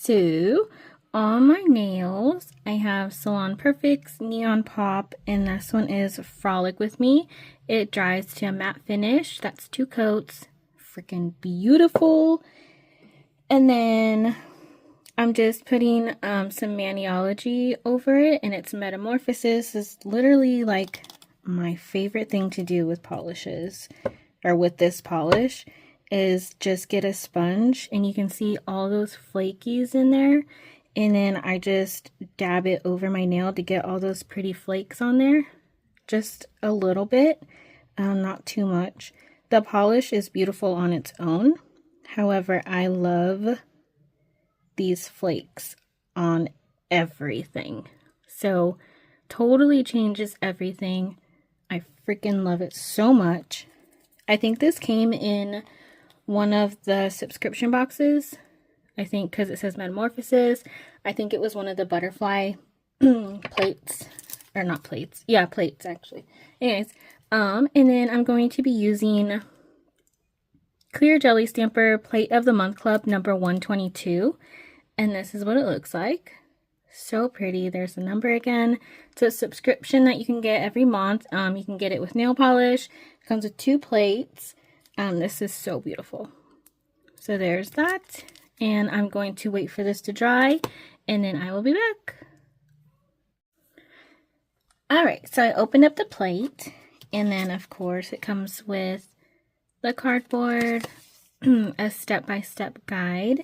So on my nails, I have Salon Perfect's Neon Pop, and this one is Frolic with me. It dries to a matte finish. That's 2 coats. Freaking beautiful. And then I'm just putting some Maniology over it, and it's Metamorphosis. Is literally like my favorite thing to do with polishes, or with this polish, is just get a sponge, and you can see all those flakies in there, and then I just dab it over my nail to get all those pretty flakes on there. Just a little bit, not too much. The polish is beautiful on its own. However, I love these flakes on everything. So totally changes everything. I freaking love it so much. I think this came in one of the subscription boxes. I think because it says Metamorphosis. I think it was one of the butterfly plates. Or not plates. Yeah, plates actually. Anyways, and then I'm going to be using Clear Jelly Stamper Plate of the Month Club number 122. And this is what it looks like. So pretty. There's the number again. It's a subscription that you can get every month. You can get it with nail polish. It comes with 2 plates. This is so beautiful. So there's that. And I'm going to wait for this to dry, and then I will be back. Alright, so I opened up the plate, and then of course it comes with the cardboard, a step-by-step guide,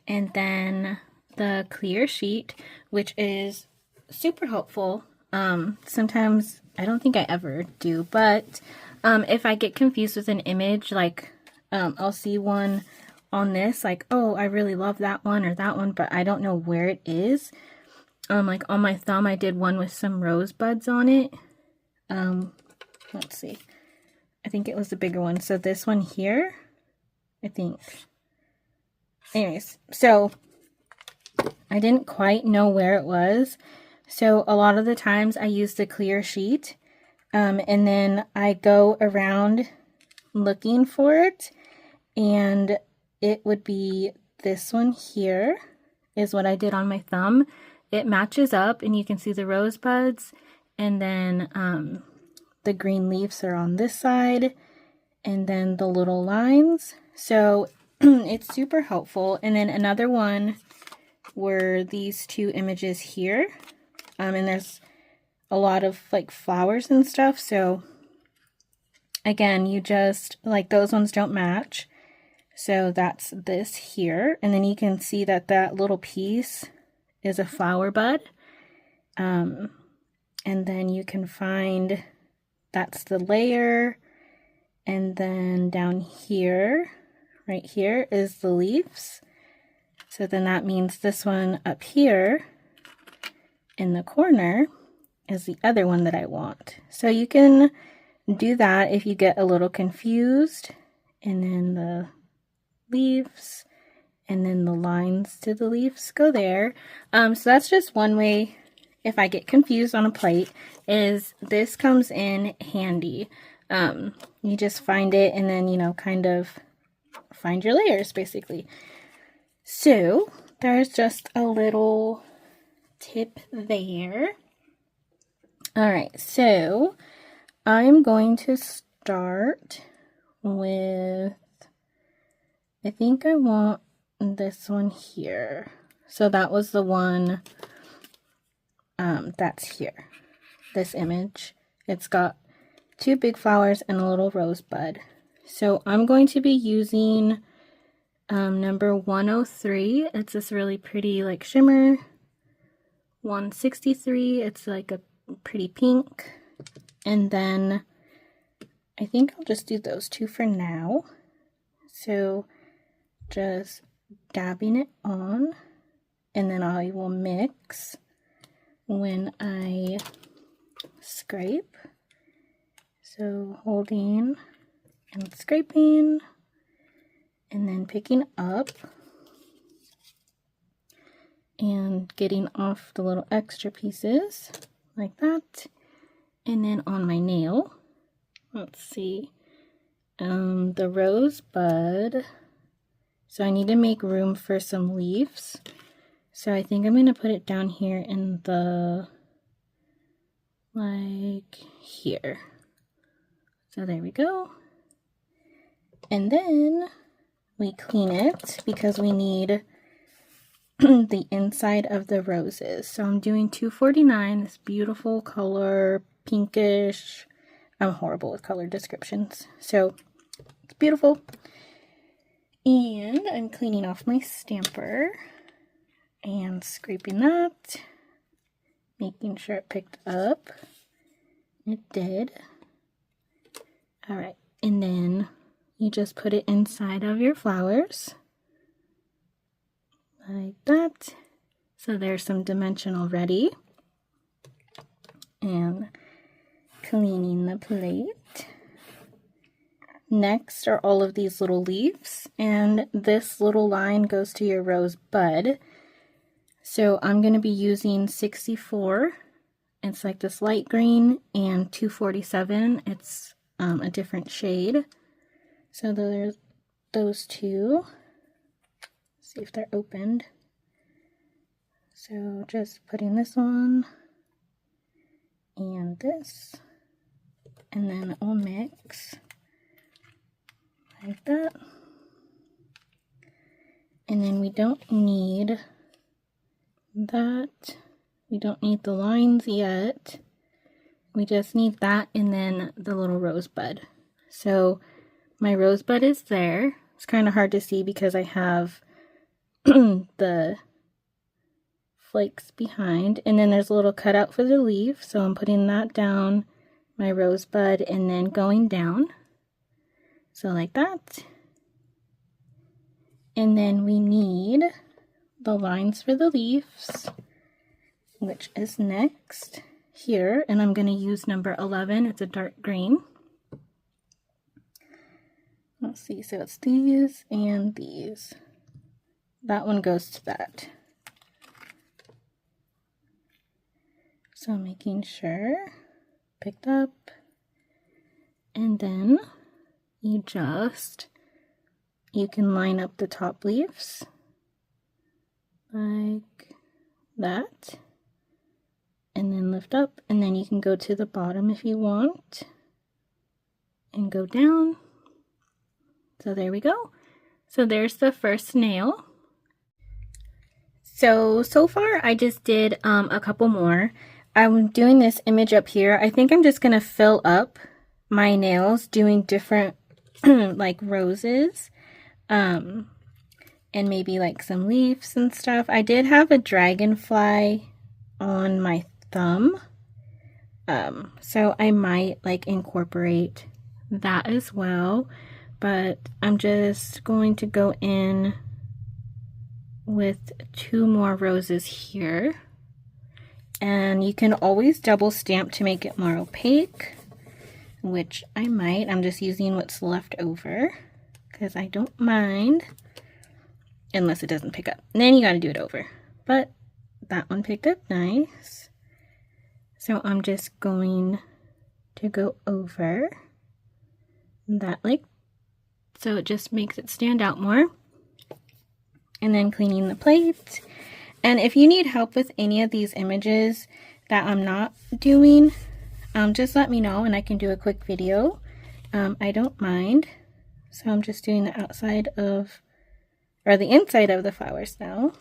and then the clear sheet, which is super helpful. Sometimes, I don't think I ever do, but if I get confused with an image, like I'll see one on this, like, oh, I really love that one or that one, but I don't know where it is. Like on my thumb, I did one with some rosebuds on it. Let's see. I think it was the bigger one. So this one here, I think. Anyways, so I didn't quite know where it was. So a lot of the times I use the clear sheet, and then I go around looking for it, and it would be this one here is what I did on my thumb. It matches up, and you can see the rosebuds, and then the green leaves are on this side, and then the little lines. So it's super helpful. And then another one were these 2 images here, and there's a lot of like flowers and stuff. So again, you just, like, those ones don't match. So that's this here, and then you can see that that little piece is a flower bud, and then you can find that's the layer, and then down here, right here, is the leaves. So then that means this one up here in the corner is the other one that I want. So you can do that if you get a little confused, and then the leaves, and then the lines to the leaves go there. So that's just one way if I get confused on a plate, is this comes in handy. You just find it, and then, you know, kind of find your layers basically. So there's just a little tip there. Alright, so I'm going to start with, I think I want this one here. So that was the one that's here. This image. It's got 2 big flowers and a little rosebud. So I'm going to be using number 103. It's this really pretty like shimmer. 163. It's like a pretty pink. And then I think I'll just do those 2 for now. So just dabbing it on, and then I will mix when I scrape. So holding and scraping, and then picking up and getting off the little extra pieces like that. And then on my nail, let's see, the rosebud. So I need to make room for some leaves. So I think I'm going to put it down here in the, like here. So there we go. And then we clean it because we need the inside of the roses. So I'm doing 249, this beautiful color, pinkish. I'm horrible with color descriptions. So it's beautiful. And I'm cleaning off my stamper and scraping that, making sure it picked up. It did. All right, and then you just put it inside of your flowers like that. So there's some dimension already. And cleaning the plate. Next are all of these little leaves, and this little line goes to your rose bud. So I'm going to be using 64. It's like this light green, and 247. It's a different shade. So there's those two. See if they're opened. So just putting this one and this, and then we'll mix like that. And then we don't need that. We don't need the lines yet. We just need that and then the little rosebud. So my rosebud is there. It's kind of hard to see because I have the flakes behind. And then there's a little cutout for the leaf. So I'm putting that down, my rosebud, and then going down. So like that. And then we need the lines for the leaves, which is next here. And I'm going to use number 11. It's a dark green. Let's see. So it's these and these. That one goes to that. So making sure picked up. And then you can line up the top leaves like that, and then lift up, and then you can go to the bottom if you want and go down. So there we go. So there's the first nail. So far I just did a couple more. I'm doing this image up here. I think I'm just gonna fill up my nails doing different like roses, and maybe like some leaves and stuff. I did have a dragonfly on my thumb, so I might like incorporate that as well, but I'm just going to go in with 2 more roses here, and you can always double stamp to make it more opaque, which I might. I'm just using what's left over because I don't mind, unless it doesn't pick up. And then you got to do it over. But that one picked up nice. So I'm just going to go over that like so it just makes it stand out more. And then cleaning the plate. And if you need help with any of these images that I'm not doing, just let me know and I can do a quick video. I don't mind. So I'm just doing the outside of, or the inside of the flowers now.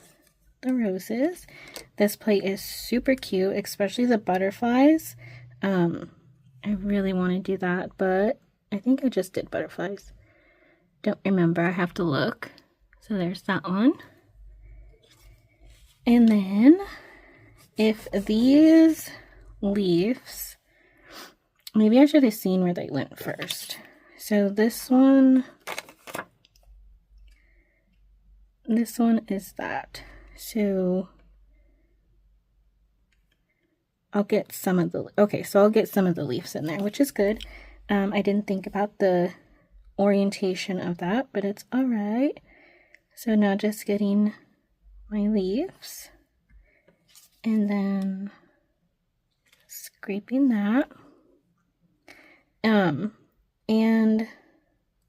The roses. This plate is super cute, especially the butterflies. I really want to do that, but I think I just did butterflies. Don't remember, I have to look. So there's that one. And then if these leaves, maybe I should have seen where they went first. So this one is that. So I'll get some of the, okay, so I'll get some of the leaves in there, which is good. I didn't think about the orientation of that, but it's all right. So now just getting my leaves and then scraping that. And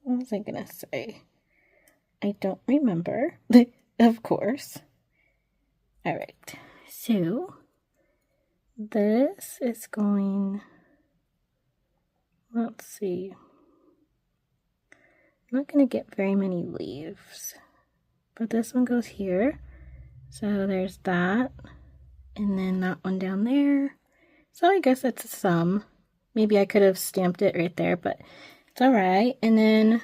what was I gonna say? I don't remember, of course. All right, so this is going, let's see, I'm not going to get very many leaves, but this one goes here. So there's that, and then that one down there. So I guess that's some. Maybe I could have stamped it right there, but it's all right. And then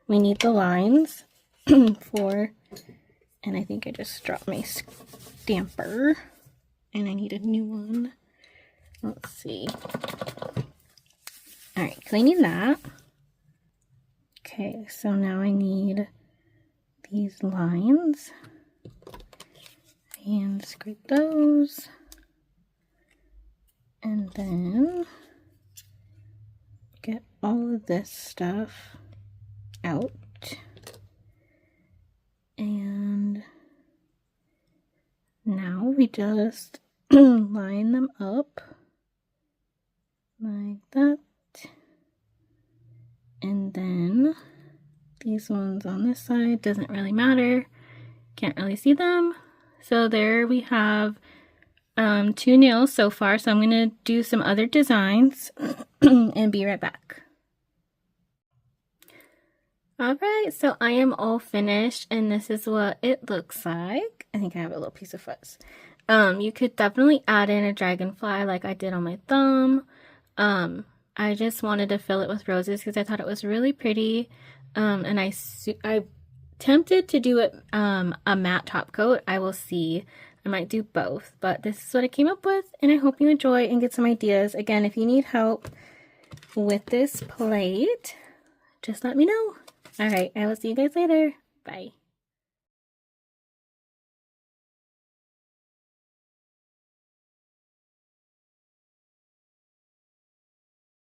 we need the lines for, and I think I just dropped my stamper, and I need a new one. Let's see. All right, cleaning that. Okay, so now I need these lines. And scrape those. And then get all of this stuff out. And now we just line them up like that. And then these ones on this side, doesn't really matter. Can't really see them. So there we have 2 nails so far. So I'm going to do some other designs and be right back. Alright, so I am all finished and this is what it looks like. I think I have a little piece of fuzz. You could definitely add in a dragonfly like I did on my thumb. I just wanted to fill it with roses because I thought it was really pretty. And I tempted to do it a matte top coat. I will see. I might do both, but this is what I came up with, and I hope you enjoy and get some ideas. Again, if you need help with this plate, just let me know. All right, I will see you guys later. Bye.